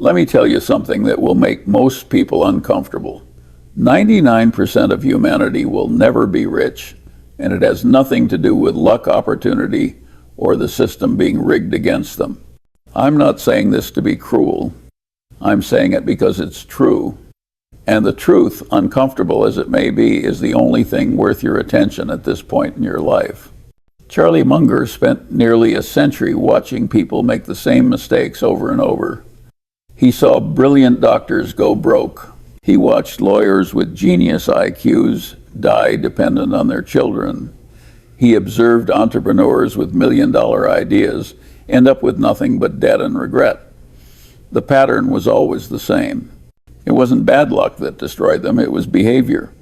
Let me tell you something that will make most people uncomfortable. 99% of humanity will never be rich, and it has nothing to do with luck, opportunity, or the system being rigged against them. I'm not saying this to be cruel. I'm saying it because it's true. And the truth, uncomfortable as it may be, is the only thing worth your attention at this point in your life. Charlie Munger spent nearly a century watching people make the same mistakes over and over. He saw brilliant doctors go broke. He watched lawyers with genius IQs die dependent on their children. He observed entrepreneurs with million-dollar ideas end up with nothing but debt and regret. The pattern was always the same. It wasn't bad luck that destroyed them, it was behavior.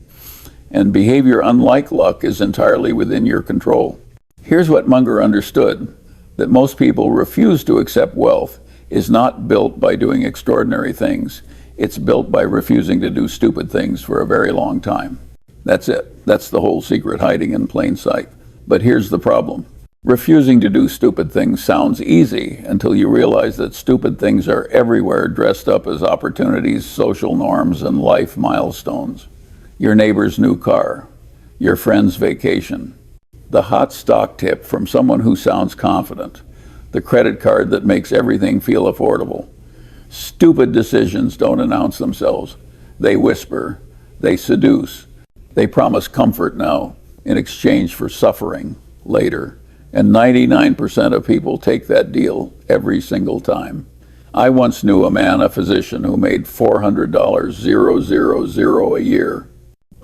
And behavior, unlike luck, is entirely within your control. Here's what Munger understood: that most people refuse to accept wealth is not built by doing extraordinary things. It's built by refusing to do stupid things for a very long time. That's it. That's the whole secret hiding in plain sight. But here's the problem. Refusing to do stupid things sounds easy until you realize that stupid things are everywhere, dressed up as opportunities, social norms, and life milestones. Your neighbor's new car, your friend's vacation, the hot stock tip from someone who sounds confident, the credit card that makes everything feel affordable. Stupid decisions don't announce themselves. They whisper, they seduce, they promise comfort now in exchange for suffering later. And 99% of people take that deal every single time. I once knew a man, a physician, who made $400,000 a year.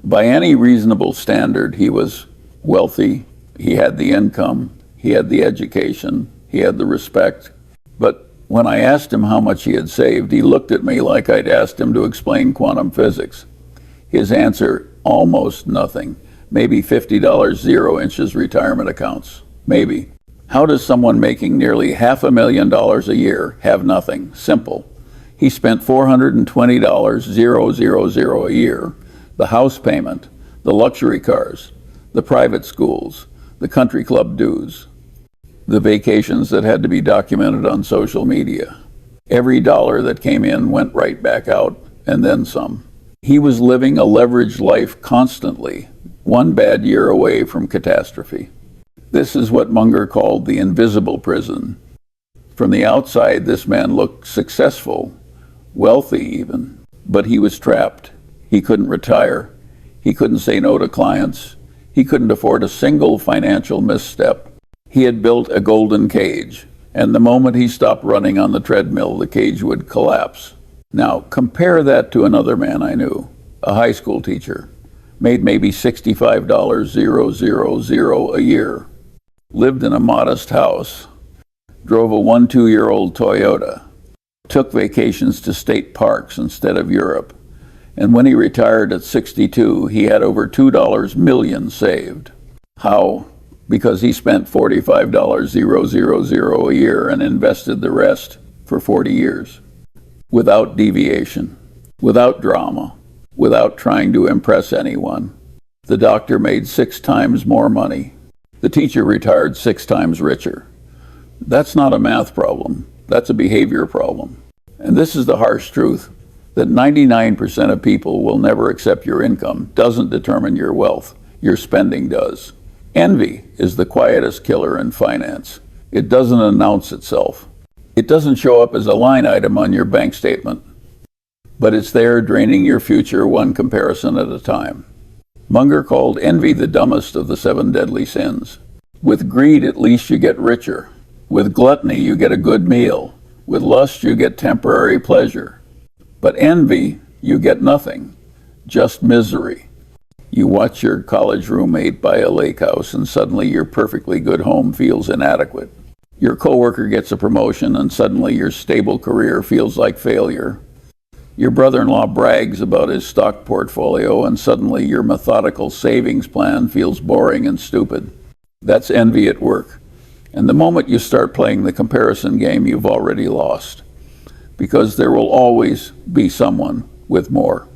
By any reasonable standard, he was wealthy, he had the income, he had the education, he had the respect. But when I asked him how much he had saved, he looked at me like I'd asked him to explain quantum physics. His answer, almost nothing. Maybe $50 0 inches retirement accounts. Maybe. How does someone making nearly $500,000 a year have nothing? Simple. He spent $420,000 a year. The house payment, the luxury cars, the private schools, the country club dues, the vacations that had to be documented on social media. Every dollar that came in went right back out, and then some. He was living a leveraged life constantly, one bad year away from catastrophe. This is what Munger called the invisible prison. From the outside, this man looked successful, wealthy even, but he was trapped. He couldn't retire. He couldn't say no to clients. He couldn't afford a single financial misstep. He had built a golden cage, and the moment he stopped running on the treadmill, the cage would collapse. Now, compare that to another man I knew, a high school teacher, made maybe $65,000 a year, lived in a modest house, drove a 2-year-old Toyota, took vacations to state parks instead of Europe, and when he retired at 62, he had over $2 million saved. How? Because he spent $45,000 a year and invested the rest for 40 years, without deviation, without drama, without trying to impress anyone. The doctor made 6 times more money. The teacher retired 6 times richer. That's not a math problem. That's a behavior problem. And this is the harsh truth, that 99% of people will never accept your income doesn't determine your wealth. Your spending does. Envy is the quietest killer in finance. It doesn't announce itself. It doesn't show up as a line item on your bank statement, but it's there draining your future one comparison at a time. Munger called envy the dumbest of the 7 deadly sins. With greed, at least you get richer. With gluttony, you get a good meal. With lust, you get temporary pleasure. But envy, you get nothing, just misery. You watch your college roommate buy a lake house and suddenly your perfectly good home feels inadequate. Your coworker gets a promotion and suddenly your stable career feels like failure. Your brother-in-law brags about his stock portfolio and suddenly your methodical savings plan feels boring and stupid. That's envy at work. And the moment you start playing the comparison game, you've already lost. Because there will always be someone with more.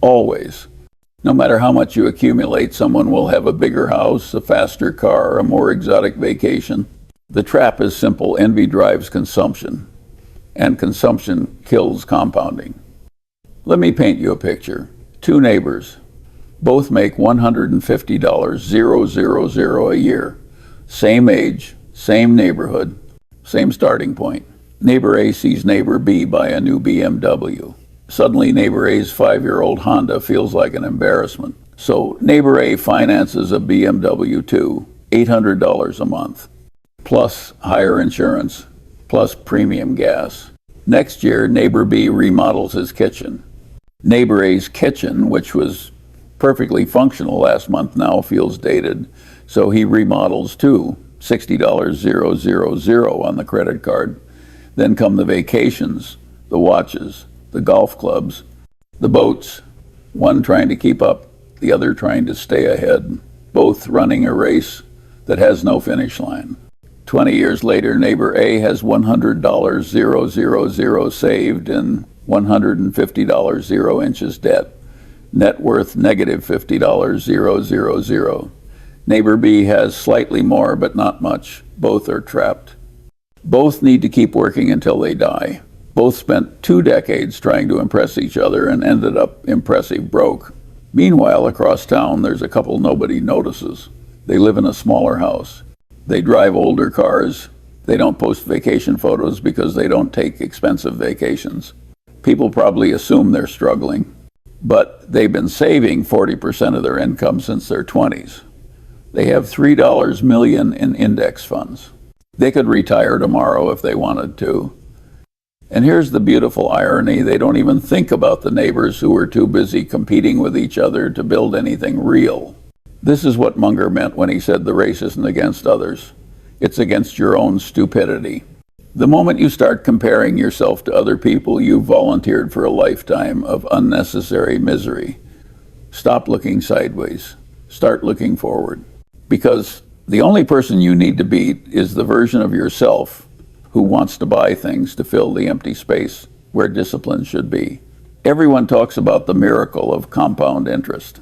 Always. No matter how much you accumulate, someone will have a bigger house, a faster car, a more exotic vacation. The trap is simple. Envy drives consumption. and consumption kills compounding. Let me paint you a picture. Two neighbors, both make $150,000 a year. Same age, same neighborhood, same starting point. Neighbor A sees neighbor B buy a new BMW. Suddenly, neighbor A's 5-year-old Honda feels like an embarrassment. So neighbor A finances a BMW 2, $800 a month, plus higher insurance, plus premium gas. Next year, neighbor B remodels his kitchen. Neighbor A's kitchen, which was perfectly functional last month, now feels dated, so he remodels too, $60,000 on the credit card. Then come the vacations, the watches, the golf clubs, the boats, one trying to keep up, the other trying to stay ahead, both running a race that has no finish line. 20 years later, neighbor A has $100,000 saved and $150 0 inches debt. Net worth negative $50,000. Neighbor B has slightly more, but not much. Both are trapped. Both need to keep working until they die. Both spent 2 decades trying to impress each other and ended up impressive broke. Meanwhile, across town, there's a couple nobody notices. They live in a smaller house. They drive older cars. They don't post vacation photos because they don't take expensive vacations. People probably assume they're struggling, but they've been saving 40% of their income since their 20s. They have $3 million in index funds. They could retire tomorrow if they wanted to. And here's the beautiful irony. They don't even think about the neighbors who are too busy competing with each other to build anything real. This is what Munger meant when he said the race isn't against others. It's against your own stupidity. The moment you start comparing yourself to other people, you've volunteered for a lifetime of unnecessary misery. Stop looking sideways. Start looking forward. Because the only person you need to beat is the version of yourself who wants to buy things to fill the empty space where discipline should be. Everyone talks about the miracle of compound interest.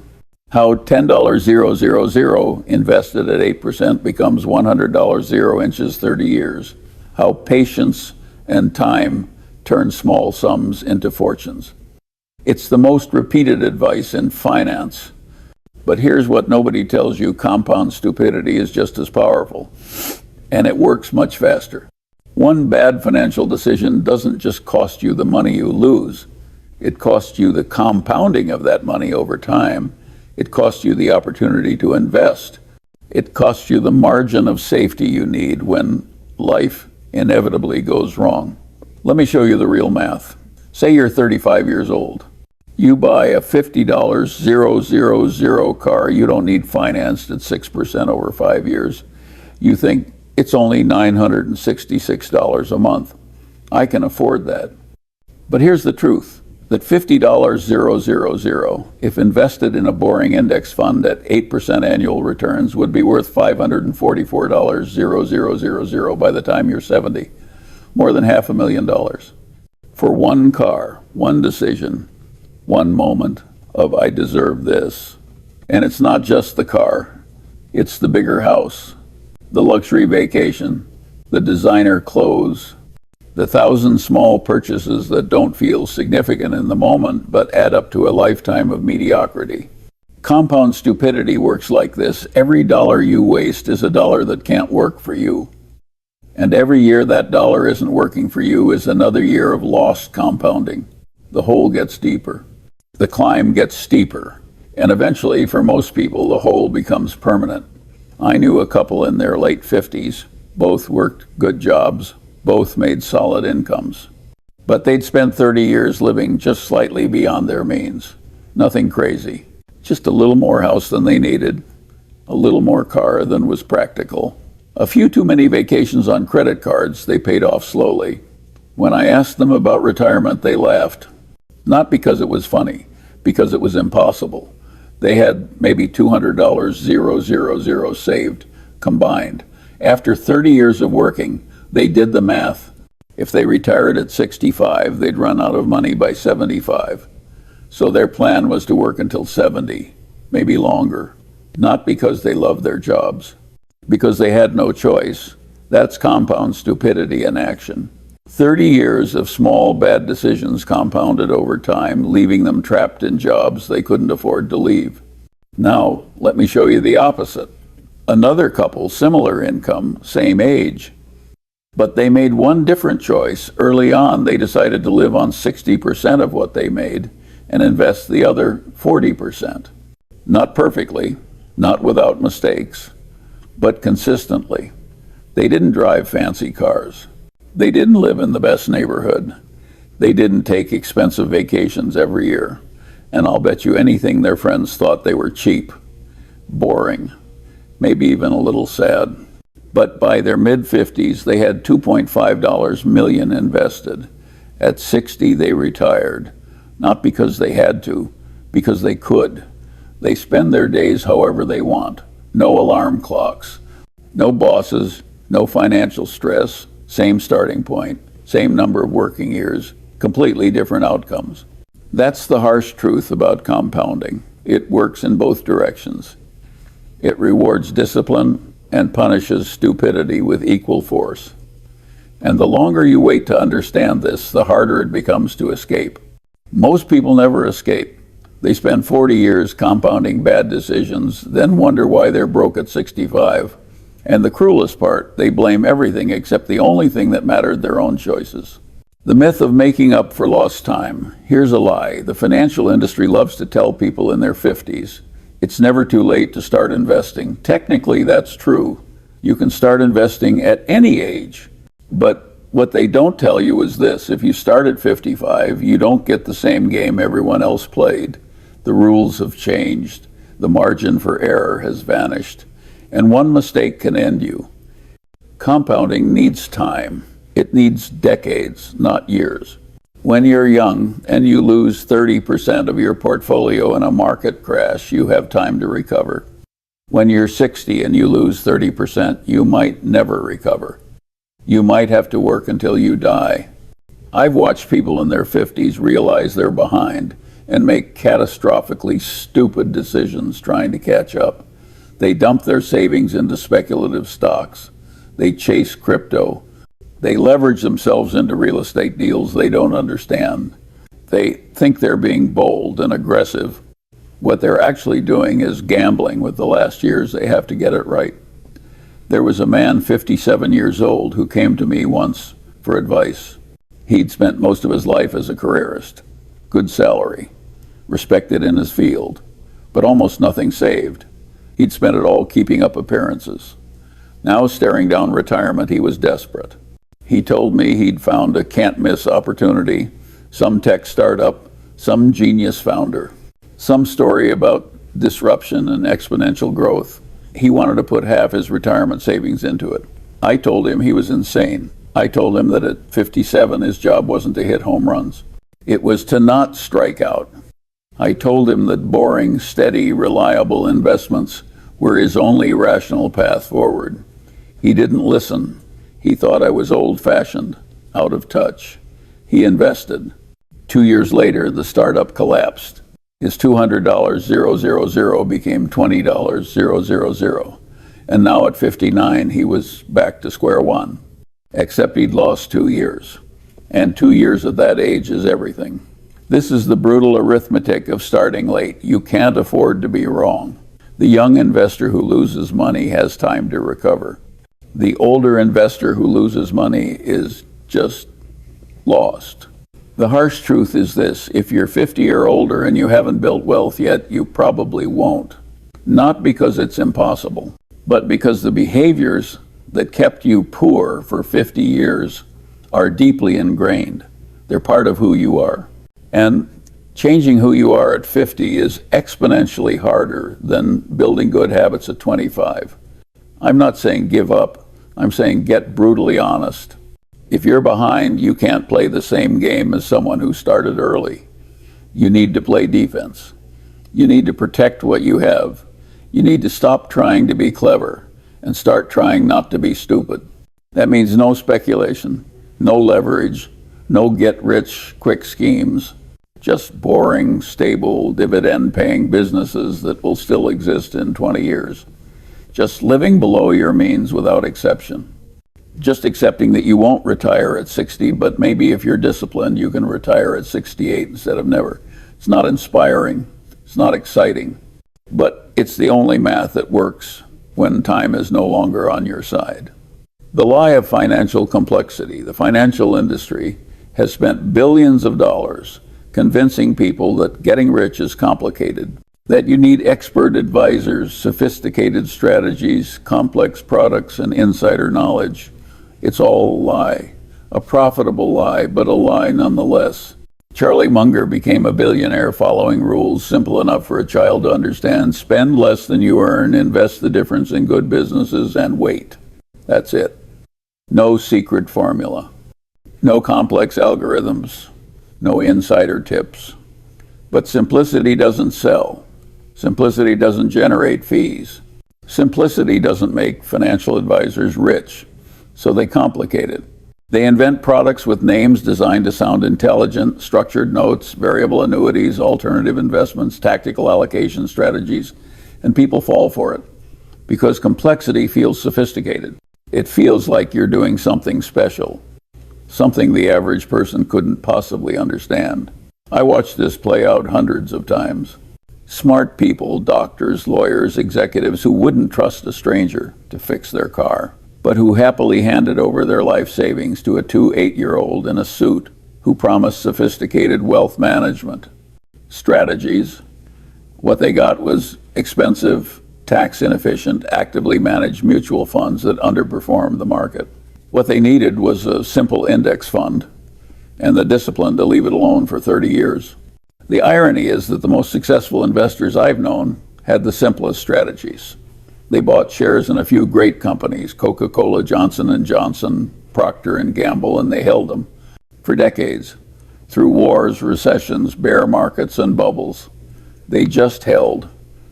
How $10,000 invested at 8% becomes $100 0 inches 30 years. How patience and time turn small sums into fortunes. It's the most repeated advice in finance. But here's what nobody tells you: compound stupidity is just as powerful, and it works much faster. One bad financial decision doesn't just cost you the money you lose. It costs you the compounding of that money over time. It costs you the opportunity to invest. It costs you the margin of safety you need when life inevitably goes wrong. Let me show you the real math. Say you're 35 years old. You buy a $50,000 car you don't need financed at 6% over 5 years. You think it's only $966 a month. I can afford that. But here's the truth, that $50,000, if invested in a boring index fund at 8% annual returns, would be worth $544,000 by the time you're 70. More than $500,000. For one car, one decision, one moment of I deserve this. And it's not just the car, it's the bigger house, the luxury vacation, the designer clothes, the 1,000 small purchases that don't feel significant in the moment but add up to a lifetime of mediocrity. Compound stupidity works like this. Every dollar you waste is a dollar that can't work for you. And every year that dollar isn't working for you is another year of lost compounding. The hole gets deeper. The climb gets steeper. And eventually, for most people, the hole becomes permanent. I knew a couple in their late 50s. Both worked good jobs. Both made solid incomes. But they'd spent 30 years living just slightly beyond their means. Nothing crazy. Just a little more house than they needed. A little more car than was practical. A few too many vacations on credit cards they paid off slowly. When I asked them about retirement, they laughed. Not because it was funny, because it was impossible. They had maybe $200,000 saved, combined. After 30 years of working, they did the math. If they retired at 65, they'd run out of money by 75. So their plan was to work until 70, maybe longer. Not because they loved their jobs, because they had no choice. That's compound stupidity in action. 30 years of small bad decisions compounded over time, leaving them trapped in jobs they couldn't afford to leave. Now, let me show you the opposite. Another couple, similar income, same age, but they made one different choice. Early on, they decided to live on 60% of what they made and invest the other 40%. Not perfectly, not without mistakes, but consistently. They didn't drive fancy cars. They didn't live in the best neighborhood. They didn't take expensive vacations every year. And I'll bet you anything their friends thought they were cheap, boring, maybe even a little sad. But by their mid-50s, they had $2.5 million invested. At 60, they retired, not because they had to, because they could. They spend their days however they want. No alarm clocks, no bosses, no financial stress, same starting point, same number of working years, completely different outcomes. That's the harsh truth about compounding. It works in both directions. It rewards discipline and punishes stupidity with equal force. And the longer you wait to understand this, the harder it becomes to escape. Most people never escape. They spend 40 years compounding bad decisions, then wonder why they're broke at 65. And the cruelest part, they blame everything except the only thing that mattered, their own choices. The myth of making up for lost time. Here's a lie. The financial industry loves to tell people in their 50s, it's never too late to start investing. Technically, that's true. You can start investing at any age. But what they don't tell you is this: if you start at 55, you don't get the same game everyone else played. The rules have changed. The margin for error has vanished. And one mistake can end you. Compounding needs time. It needs decades, not years. When you're young and you lose 30% of your portfolio in a market crash, you have time to recover. When you're 60 and you lose 30%, you might never recover. You might have to work until you die. I've watched people in their 50s realize they're behind and make catastrophically stupid decisions trying to catch up. They dump their savings into speculative stocks. They chase crypto. They leverage themselves into real estate deals they don't understand. They think they're being bold and aggressive. What they're actually doing is gambling with the last years they have to get it right. There was a man 57 years old who came to me once for advice. He'd spent most of his life as a careerist. Good salary, respected in his field, but almost nothing saved. He'd spent it all keeping up appearances. Now, staring down retirement, he was desperate. He told me he'd found a can't-miss opportunity, some tech startup, some genius founder, some story about disruption and exponential growth. He wanted to put half his retirement savings into it. I told him he was insane. I told him that at 57, his job wasn't to hit home runs. It was to not strike out. I told him that boring, steady, reliable investments were his only rational path forward. He didn't listen. He thought I was old-fashioned, out of touch. He invested. 2 years later, the startup collapsed. His $200,000 became $20,000. And now at 59, he was back to square one. Except he'd lost 2 years. And 2 years at that age is everything. This is the brutal arithmetic of starting late. You can't afford to be wrong. The young investor who loses money has time to recover. The older investor who loses money is just lost. The harsh truth is this: if you're 50 or older and you haven't built wealth yet, you probably won't. Not because it's impossible, but because the behaviors that kept you poor for 50 years are deeply ingrained. They're part of who you are. And changing who you are at 50 is exponentially harder than building good habits at 25. I'm not saying give up. I'm saying get brutally honest. If you're behind, you can't play the same game as someone who started early. You need to play defense. You need to protect what you have. You need to stop trying to be clever and start trying not to be stupid. That means no speculation, no leverage, no get-rich-quick schemes. Just boring, stable, dividend-paying businesses that will still exist in 20 years. Just living below your means without exception. just accepting that you won't retire at 60, but maybe if you're disciplined, you can retire at 68 instead of never. It's not inspiring. It's not exciting. But it's the only math that works when time is no longer on your side. The lie of financial complexity. The financial industry has spent billions of dollars convincing people that getting rich is complicated, that you need expert advisors, sophisticated strategies, complex products, and insider knowledge. It's all a lie, a profitable lie, but a lie nonetheless. Charlie Munger became a billionaire following rules simple enough for a child to understand. Spend less than you earn, invest the difference in good businesses, and wait. That's it. No secret formula. No complex algorithms. No insider tips. But simplicity doesn't sell. Simplicity doesn't generate fees. Simplicity doesn't make financial advisors rich, so they complicate it. They invent products with names designed to sound intelligent, structured notes, variable annuities, alternative investments, tactical allocation strategies, and people fall for it because complexity feels sophisticated. It feels like you're doing something special, something the average person couldn't possibly understand. I watched this play out hundreds of times. Smart people, doctors, lawyers, executives who wouldn't trust a stranger to fix their car, but who happily handed over their life savings to a 8-year-old in a suit who promised sophisticated wealth management strategies. What they got was expensive, tax inefficient, actively managed mutual funds that underperformed the market. What they needed was a simple index fund and the discipline to leave it alone for 30 years. The irony is that the most successful investors I've known had the simplest strategies. They bought shares in a few great companies, Coca-Cola, Johnson & Johnson, Procter & Gamble, and they held them for decades, through wars, recessions, bear markets, and bubbles. They just held.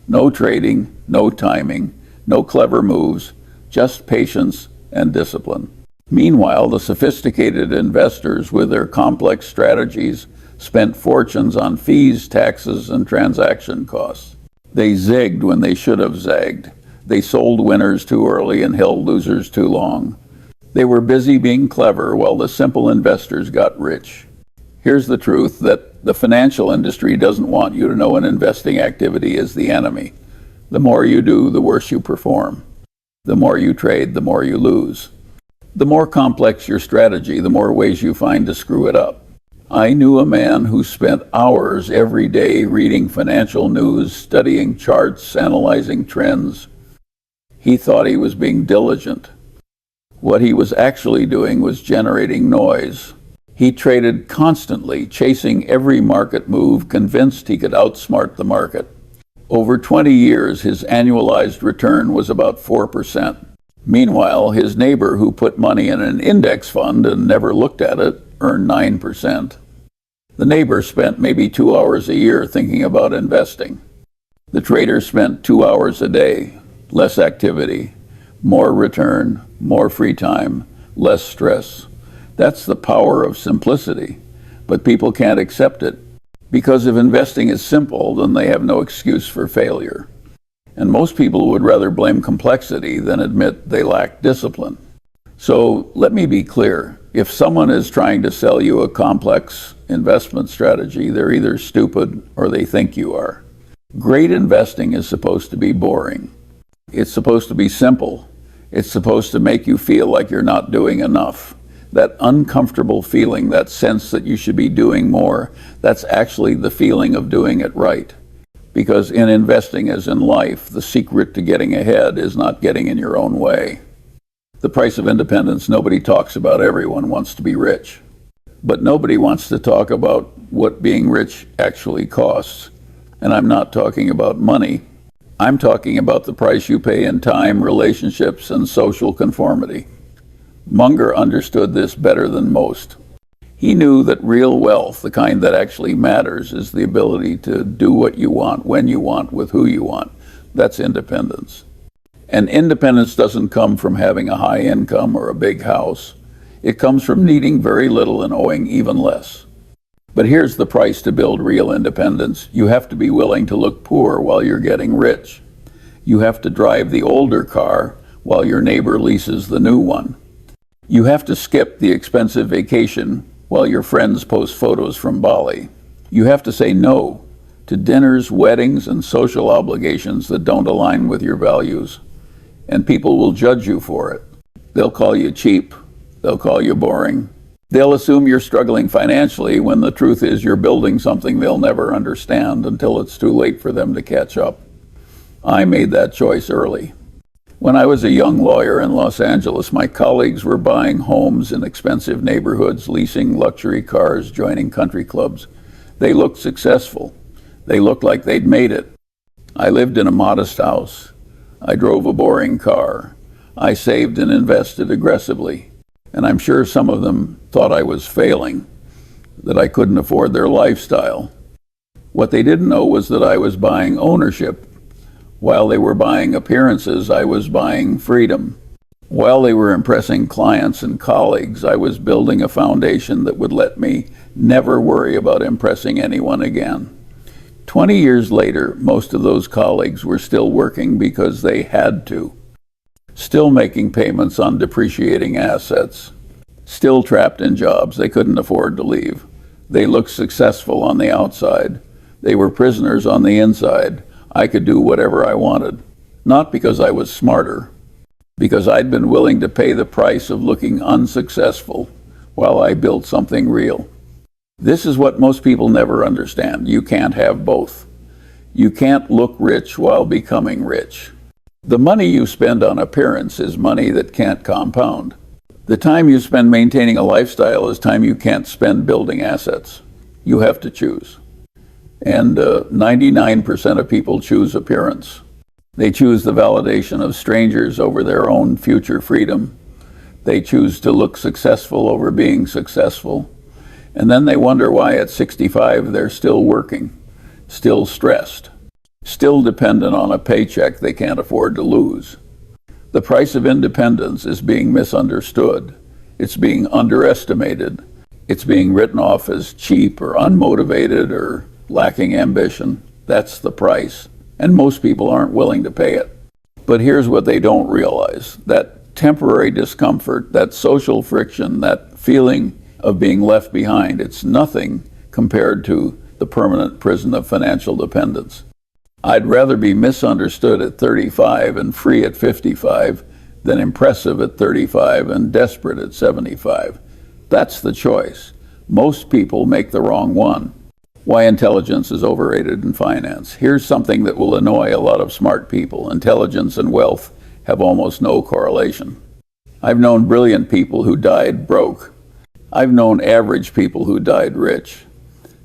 No trading, no timing, no clever moves, just patience and discipline. Meanwhile, the sophisticated investors with their complex strategies spent fortunes on fees, taxes, and transaction costs. They zigged when they should have zagged. They sold winners too early and held losers too long. They were busy being clever while the simple investors got rich. Here's the truth that the financial industry doesn't want you to know an investing activity is the enemy. The more you do, the worse you perform. The more you trade, the more you lose. The more complex your strategy, the more ways you find to screw it up. I knew a man who spent hours every day reading financial news, studying charts, analyzing trends. He thought he was being diligent. What he was actually doing was generating noise. He traded constantly, chasing every market move, convinced he could outsmart the market. Over 20 years, his annualized return was about 4%. Meanwhile, his neighbor who put money in an index fund and never looked at it earned 9%. The neighbor spent maybe 2 hours a year thinking about investing. The trader spent 2 hours a day. Less activity, more return, more free time, less stress. That's the power of simplicity, but people can't accept it because if investing is simple, then they have no excuse for failure. And most people would rather blame complexity than admit they lack discipline. So let me be clear. If someone is trying to sell you a complex investment strategy, they're either stupid or they think you are. Great investing is supposed to be boring. It's supposed to be simple. It's supposed to make you feel like you're not doing enough. That uncomfortable feeling, that sense that you should be doing more, that's actually the feeling of doing it right. Because in investing as in life, the secret to getting ahead is not getting in your own way. The price of independence, nobody talks about. Everyone wants to be rich. But nobody wants to talk about what being rich actually costs. And I'm not talking about money. I'm talking about the price you pay in time, relationships, and social conformity. Munger understood this better than most. He knew that real wealth, the kind that actually matters, is the ability to do what you want, when you want, with who you want. That's independence. And independence doesn't come from having a high income or a big house. It comes from needing very little and owing even less. But here's the price to build real independence. You have to be willing to look poor while you're getting rich. You have to drive the older car while your neighbor leases the new one. You have to skip the expensive vacation while your friends post photos from Bali. You have to say no to dinners, weddings, and social obligations that don't align with your values. And people will judge you for it. They'll call you cheap. They'll call you boring. They'll assume you're struggling financially when the truth is you're building something they'll never understand until it's too late for them to catch up. I made that choice early. When I was a young lawyer in Los Angeles, my colleagues were buying homes in expensive neighborhoods, leasing luxury cars, joining country clubs. They looked successful. They looked like they'd made it. I lived in a modest house. I drove a boring car. I saved and invested aggressively. And I'm sure some of them thought I was failing, that I couldn't afford their lifestyle. What they didn't know was that I was buying ownership. While they were buying appearances, I was buying freedom. While they were impressing clients and colleagues, I was building a foundation that would let me never worry about impressing anyone again. 20 years later, most of those colleagues were still working because they had to. Still making payments on depreciating assets. Still trapped in jobs they couldn't afford to leave. They looked successful on the outside. They were prisoners on the inside. I could do whatever I wanted. Not because I was smarter, because I'd been willing to pay the price of looking unsuccessful while I built something real. This is what most people never understand. You can't have both. You can't look rich while becoming rich. The money you spend on appearance is money that can't compound. The time you spend maintaining a lifestyle is time you can't spend building assets. You have to choose. And 99% of people choose appearance. They choose the validation of strangers over their own future freedom. They choose to look successful over being successful. And then they wonder why at 65 they're still working, still stressed, still dependent on a paycheck they can't afford to lose. The price of independence is being misunderstood. It's being underestimated. It's being written off as cheap or unmotivated or lacking ambition. That's the price. And most people aren't willing to pay it. But here's what they don't realize. That temporary discomfort, that social friction, that feeling of being left behind, it's nothing compared to the permanent prison of financial dependence. I'd rather be misunderstood at 35 and free at 55 than impressive at 35 and desperate at 75. That's the choice. Most people make the wrong one. Why intelligence is overrated in finance. Here's something that will annoy a lot of smart people. Intelligence and wealth have almost no correlation. I've known brilliant people who died broke. I've known average people who died rich.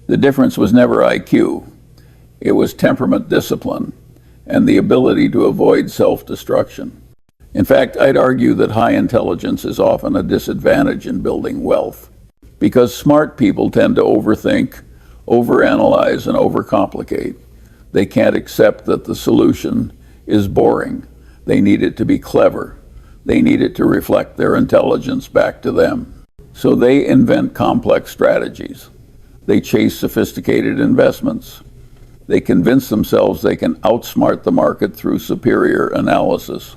The difference was never IQ. It was temperament, discipline, and the ability to avoid self-destruction. In fact, I'd argue that high intelligence is often a disadvantage in building wealth, because smart people tend to overthink, overanalyze, and overcomplicate. They can't accept that the solution is boring. They need it to be clever. They need it to reflect their intelligence back to them. So they invent complex strategies. They chase sophisticated investments. They convince themselves they can outsmart the market through superior analysis.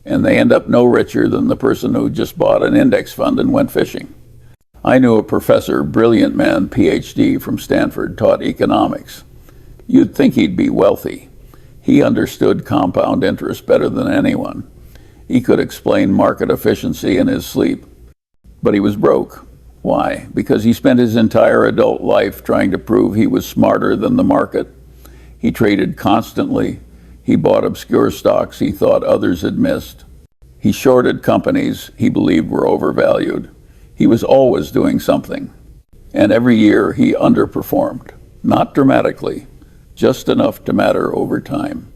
And they end up no richer than the person who just bought an index fund and went fishing. I knew a professor, brilliant man, PhD from Stanford, taught economics. You'd think he'd be wealthy. He understood compound interest better than anyone. He could explain market efficiency in his sleep. But he was broke. Why? Because he spent his entire adult life trying to prove he was smarter than the market. He traded constantly. He bought obscure stocks he thought others had missed. He shorted companies he believed were overvalued. He was always doing something. And every year he underperformed. Not dramatically, just enough to matter over time.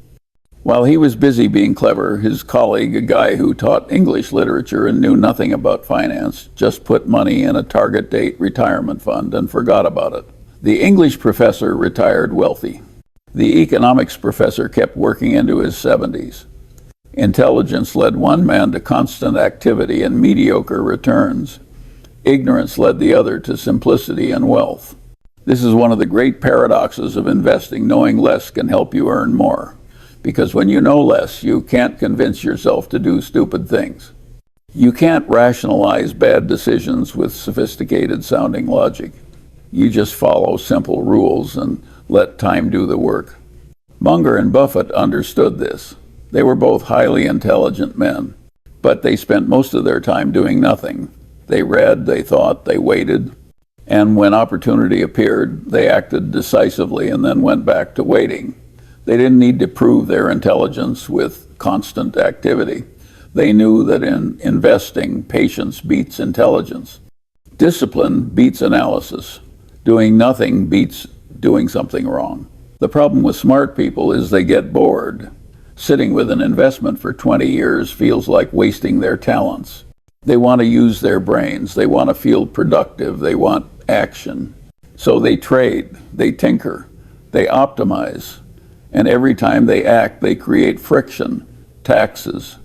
While he was busy being clever, his colleague, a guy who taught English literature and knew nothing about finance, just put money in a target date retirement fund and forgot about it. The English professor retired wealthy. The economics professor kept working into his 70s. Intelligence led one man to constant activity and mediocre returns. Ignorance led the other to simplicity and wealth. This is one of the great paradoxes of investing. Knowing less can help you earn more. Because when you know less, you can't convince yourself to do stupid things. You can't rationalize bad decisions with sophisticated sounding logic. You just follow simple rules and let time do the work. Munger and Buffett understood this. They were both highly intelligent men, but they spent most of their time doing nothing. They read, they thought, they waited, and when opportunity appeared, they acted decisively and then went back to waiting. They didn't need to prove their intelligence with constant activity. They knew that in investing, patience beats intelligence. Discipline beats analysis. Doing nothing beats doing something wrong. The problem with smart people is they get bored. Sitting with an investment for 20 years feels like wasting their talents. They want to use their brains. They want to feel productive. They want action. So they trade, they tinker, they optimize. And every time they act, they create friction, taxes,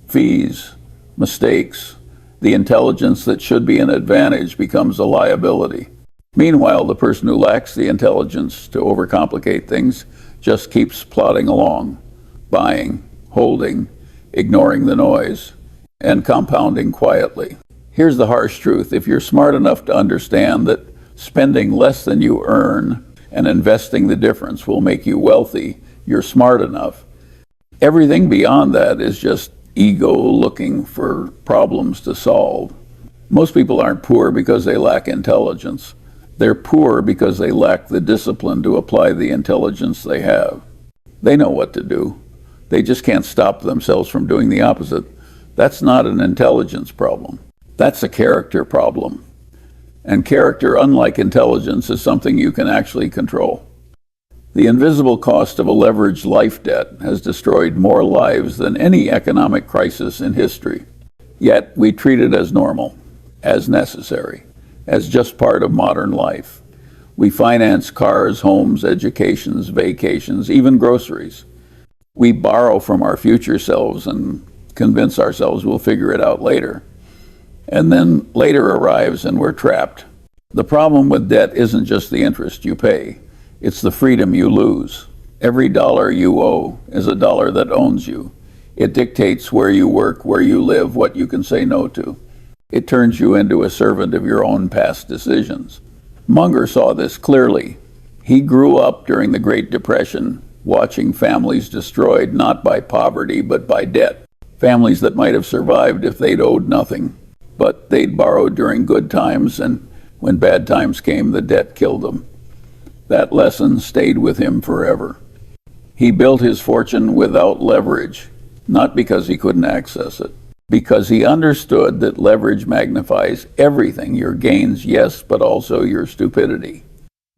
fees, mistakes. The intelligence that should be an advantage becomes a liability. Meanwhile, the person who lacks the intelligence to overcomplicate things just keeps plodding along, buying, holding, ignoring the noise, and compounding quietly. Here's the harsh truth. If you're smart enough to understand that spending less than you earn and investing the difference will make you wealthy, you're smart enough. Everything beyond that is just ego looking for problems to solve. Most people aren't poor because they lack intelligence. They're poor because they lack the discipline to apply the intelligence they have. They know what to do. They just can't stop themselves from doing the opposite. That's not an intelligence problem. That's a character problem. And character, unlike intelligence, is something you can actually control. The invisible cost of a leveraged life debt has destroyed more lives than any economic crisis in history. Yet we treat it as normal, as necessary, as just part of modern life. We finance cars, homes, educations, vacations, even groceries. We borrow from our future selves and convince ourselves we'll figure it out later. And then later arrives and we're trapped. The problem with debt isn't just the interest you pay, it's the freedom you lose. Every dollar you owe is a dollar that owns you. It dictates where you work, where you live, what you can say no to. It turns you into a servant of your own past decisions. Munger saw this clearly. He grew up during the Great Depression, watching families destroyed not by poverty but by debt. Families that might have survived if they'd owed nothing, but they'd borrowed during good times, and when bad times came, the debt killed them. That lesson stayed with him forever. He built his fortune without leverage, not because he couldn't access it, because he understood that leverage magnifies everything, your gains, yes, but also your stupidity.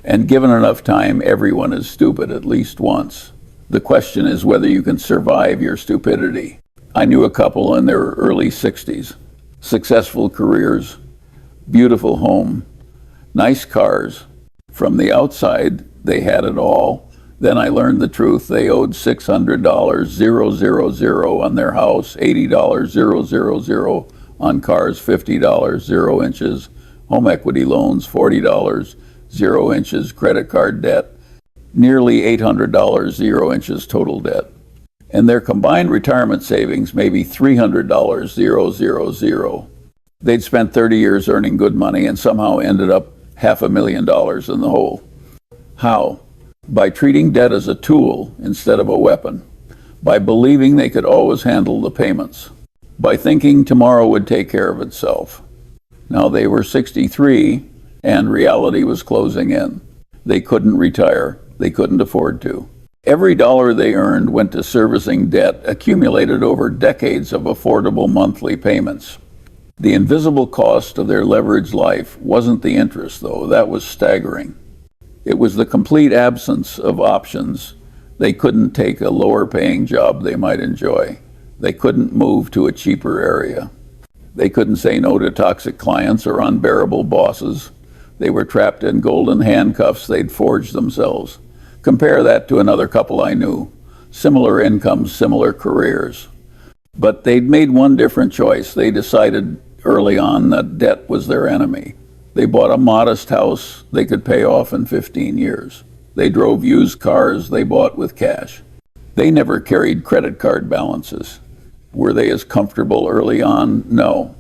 And given enough time, everyone is stupid at least once. The question is whether you can survive your stupidity. I knew a couple in their early 60s, successful careers, beautiful home, nice cars. From the outside, they had it all. Then I learned the truth. They owed $600, 000 on their house, $80, 000 on cars, $50, 0 inches, home equity loans, $40, 0 inches, credit card debt, nearly $800, 0 inches total debt. And their combined retirement savings may be $300, 000. They'd spent 30 years earning good money and somehow ended up $500,000 in the hole. How? By treating debt as a tool instead of a weapon. By believing they could always handle the payments. By thinking tomorrow would take care of itself. Now they were 63 and reality was closing in. They couldn't retire. They couldn't afford to. Every dollar they earned went to servicing debt accumulated over decades of affordable monthly payments. The invisible cost of their leveraged life wasn't the interest, though. That was staggering. It was the complete absence of options. They couldn't take a lower-paying job they might enjoy. They couldn't move to a cheaper area. They couldn't say no to toxic clients or unbearable bosses. They were trapped in golden handcuffs they'd forged themselves. Compare that to another couple I knew. Similar incomes, similar careers. But they'd made one different choice. They decided early on that debt was their enemy. They bought a modest house they could pay off in 15 years. They drove used cars they bought with cash. They never carried credit card balances. Were they as comfortable early on? No.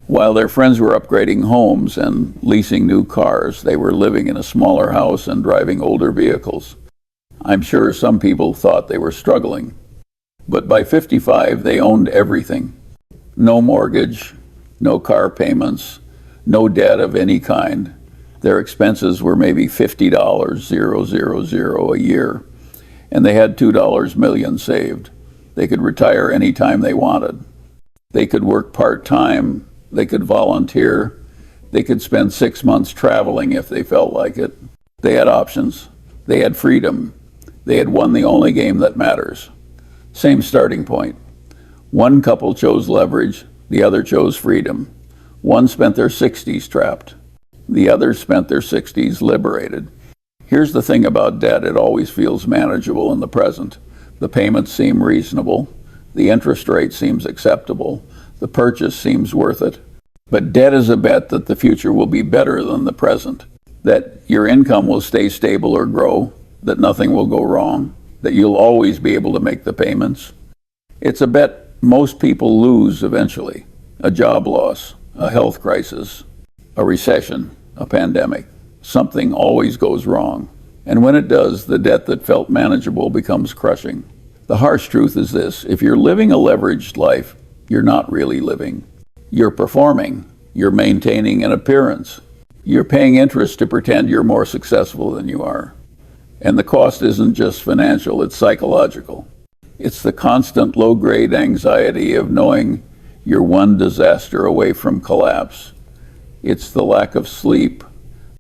While their friends were upgrading homes and leasing new cars, they were living in a smaller house and driving older vehicles. I'm sure some people thought they were struggling. But by 55, they owned everything. No mortgage, no car payments, no debt of any kind. Their expenses were maybe $50,000 a year, and they had $2 million saved. They could retire any time they wanted. They could work part-time. They could volunteer. They could spend 6 months traveling if they felt like it. They had options. They had freedom. They had won the only game that matters. Same starting point. One couple chose leverage. The other chose freedom. One spent their 60s trapped. The other spent their 60s liberated. Here's the thing about debt. It always feels manageable in the present. The payments seem reasonable. The interest rate seems acceptable. The purchase seems worth it. But debt is a bet that the future will be better than the present, that your income will stay stable or grow, that nothing will go wrong, that you'll always be able to make the payments. It's a bet most people lose eventually. A job loss, a health crisis, a recession, a pandemic. Something always goes wrong. And when it does, the debt that felt manageable becomes crushing. The harsh truth is this: if you're living a leveraged life, you're not really living. You're performing. You're maintaining an appearance. You're paying interest to pretend you're more successful than you are. And the cost isn't just financial, it's psychological. It's the constant low-grade anxiety of knowing you're one disaster away from collapse. It's the lack of sleep,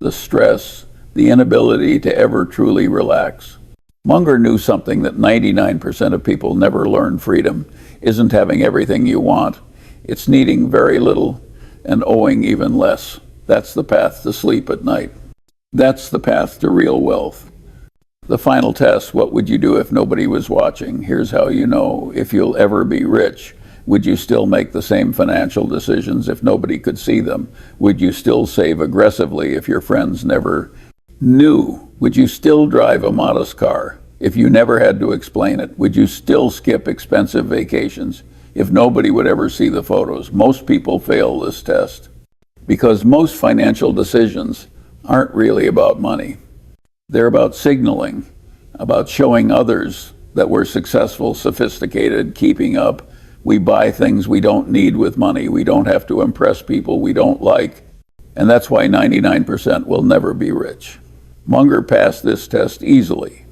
the stress, the inability to ever truly relax. Munger knew something that 99% of people never learn. Freedom isn't having everything you want. It's needing very little and owing even less. That's the path to sleep at night. That's the path to real wealth. The final test: what would you do if nobody was watching? Here's how you know if you'll ever be rich. Would you still make the same financial decisions if nobody could see them? Would you still save aggressively if your friends never knew? Would you still drive a modest car if you never had to explain it? Would you still skip expensive vacations if nobody would ever see the photos? Most people fail this test because most financial decisions aren't really about money. They're about signaling, about showing others that we're successful, sophisticated, keeping up. We buy things we don't need with money. We don't have to impress people we don't like. And that's why 99% will never be rich. Munger passed this test easily.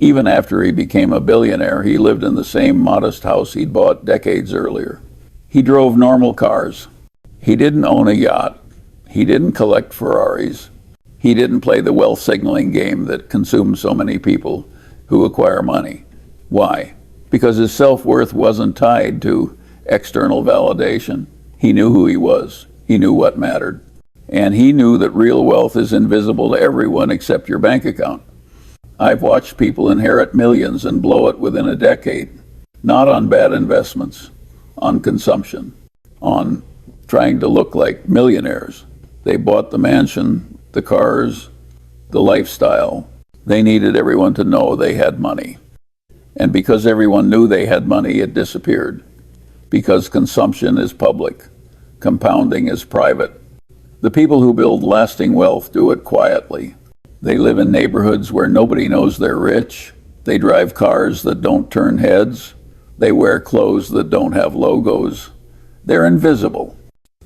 Even after he became a billionaire, he lived in the same modest house he'd bought decades earlier. He drove normal cars. He didn't own a yacht. He didn't collect Ferraris. He didn't play the wealth signaling game that consumes so many people who acquire money. Why? Because his self-worth wasn't tied to external validation. He knew who he was. He knew what mattered. And he knew that real wealth is invisible to everyone except your bank account. I've watched people inherit millions and blow it within a decade, not on bad investments, on consumption, on trying to look like millionaires. They bought the mansion, the cars, the lifestyle. They needed everyone to know they had money. And because everyone knew they had money, it disappeared. Because consumption is public, compounding is private. The people who build lasting wealth do it quietly. They live in neighborhoods where nobody knows they're rich. They drive cars that don't turn heads. They wear clothes that don't have logos. They're invisible.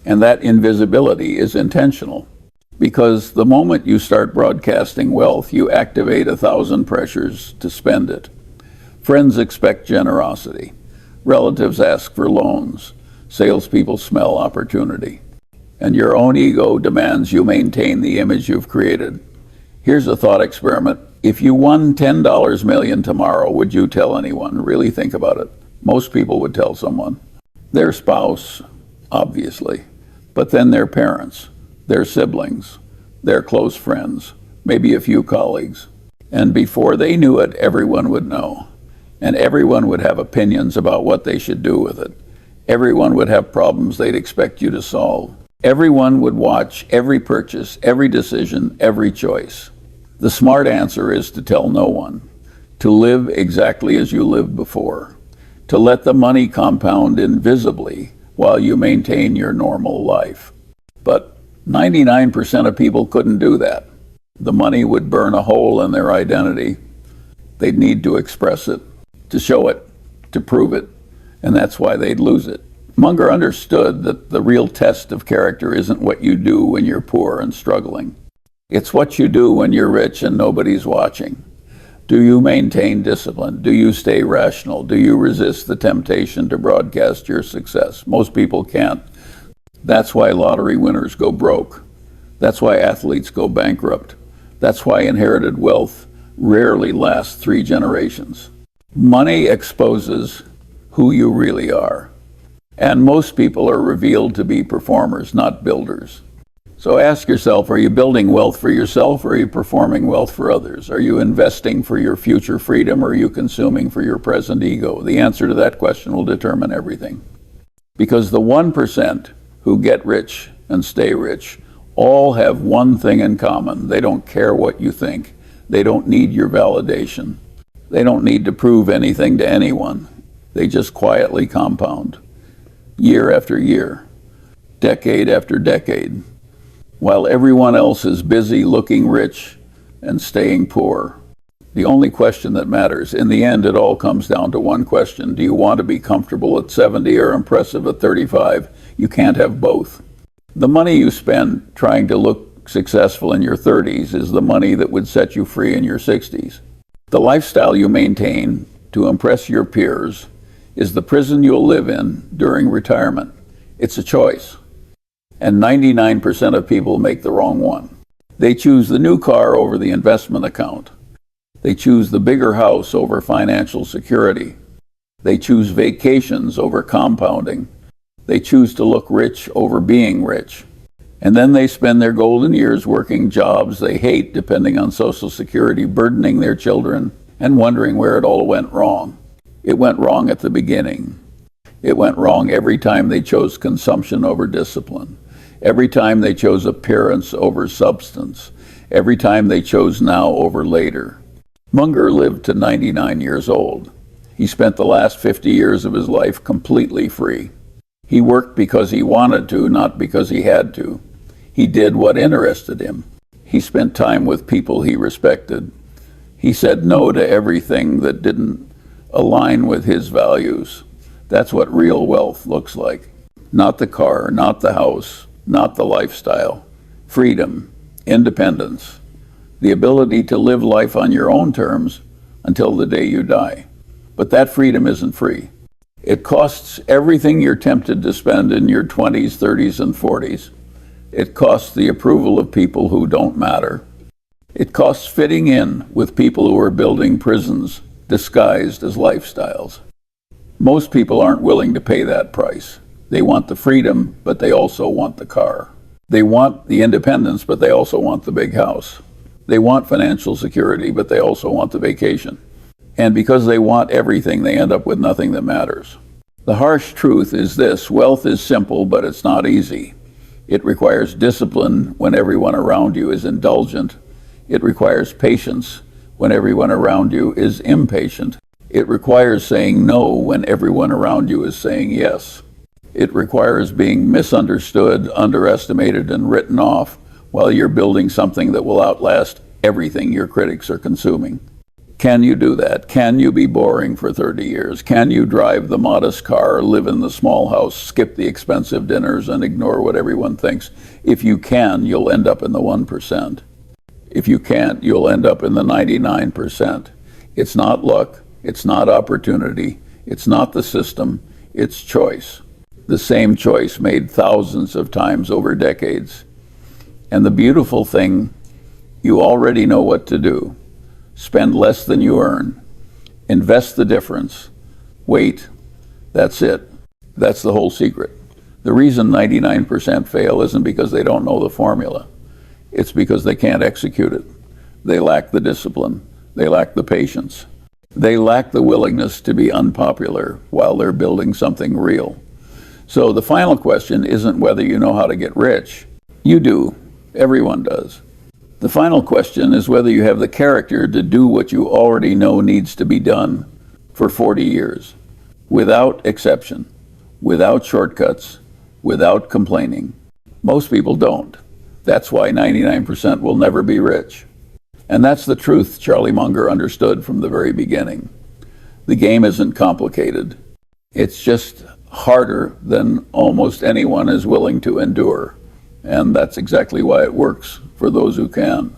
And that invisibility is intentional. Because the moment you start broadcasting wealth, you activate 1,000 pressures to spend it. Friends expect generosity. Relatives ask for loans. Salespeople smell opportunity. And your own ego demands you maintain the image you've created. Here's a thought experiment. If you won $10 million tomorrow, would you tell anyone? Really think about it. Most people would tell someone. Their spouse, obviously. But then their parents, their siblings, their close friends, maybe a few colleagues. And before they knew it, everyone would know. And everyone would have opinions about what they should do with it. Everyone would have problems they'd expect you to solve. Everyone would watch every purchase, every decision, every choice. The smart answer is to tell no one, to live exactly as you lived before. to let the money compound invisibly while you maintain your normal life. But 99% of people couldn't do that. The money would burn a hole in their identity. They'd need to express it, to show it, to prove it, and that's why they'd lose it. Munger understood that the real test of character isn't what you do when you're poor and struggling. It's what you do when you're rich and nobody's watching. Do you maintain discipline? Do you stay rational? Do you resist the temptation to broadcast your success? Most people can't. That's why lottery winners go broke. That's why athletes go bankrupt. That's why inherited wealth rarely lasts 3 generations. Money exposes who you really are. And most people are revealed to be performers, not builders. So ask yourself, are you building wealth for yourself, or are you performing wealth for others? Are you investing for your future freedom, or are you consuming for your present ego? The answer to that question will determine everything. Because the 1% who get rich and stay rich all have one thing in common. They don't care what you think. They don't need your validation. They don't need to prove anything to anyone. They just quietly compound, year after year, decade after decade, while everyone else is busy looking rich and staying poor. The only question that matters, in the end, it all comes down to one question. Do you want to be comfortable at 70 or impressive at 35? You can't have both. The money you spend trying to look successful in your 30s is the money that would set you free in your 60s. The lifestyle you maintain to impress your peers is the prison you'll live in during retirement. It's a choice. And 99% of people make the wrong one. They choose the new car over the investment account. They choose the bigger house over financial security. They choose vacations over compounding. They choose to look rich over being rich. And then they spend their golden years working jobs they hate, depending on Social Security, burdening their children, and wondering where it all went wrong. It went wrong at the beginning. It went wrong every time they chose consumption over discipline. Every time they chose appearance over substance. Every time they chose now over later. Munger lived to 99 years old. He spent the last 50 years of his life completely free. He worked because he wanted to, not because he had to. He did what interested him. He spent time with people he respected. He said no to everything that didn't align with his values. That's what real wealth looks like. Not the car, not the house, not the lifestyle. Freedom, independence, the ability to live life on your own terms until the day you die. But that freedom isn't free. It costs everything you're tempted to spend in your 20s, 30s, and 40s. It costs the approval of people who don't matter. It costs fitting in with people who are building prisons disguised as lifestyles. Most people aren't willing to pay that price. They want the freedom, but they also want the car. They want the independence, but they also want the big house. They want financial security, but they also want the vacation. And because they want everything, they end up with nothing that matters. The harsh truth is this: wealth is simple, but it's not easy. It requires discipline when everyone around you is indulgent. It requires patience when everyone around you is impatient. It requires saying no when everyone around you is saying yes. It requires being misunderstood, underestimated, and written off while you're building something that will outlast everything your critics are consuming. Can you do that? Can you be boring for 30 years? Can you drive the modest car, live in the small house, skip the expensive dinners, and ignore what everyone thinks? If you can, you'll end up in the 1%. If you can't, you'll end up in the 99%. It's not luck. It's not opportunity. It's not the system. It's choice. The same choice made thousands of times over decades. And the beautiful thing, you already know what to do. Spend less than you earn. Invest the difference. Wait. That's it. That's the whole secret. The reason 99% fail isn't because they don't know the formula. It's because they can't execute it. They lack the discipline. They lack the patience. They lack the willingness to be unpopular while they're building something real. So the final question isn't whether you know how to get rich. You do. Everyone does. The final question is whether you have the character to do what you already know needs to be done for 40 years. without exception, without shortcuts, without complaining. Most people don't. That's why 99% will never be rich. And that's the truth Charlie Munger understood from the very beginning. The game isn't complicated. It's just harder than almost anyone is willing to endure. And that's exactly why it works for those who can.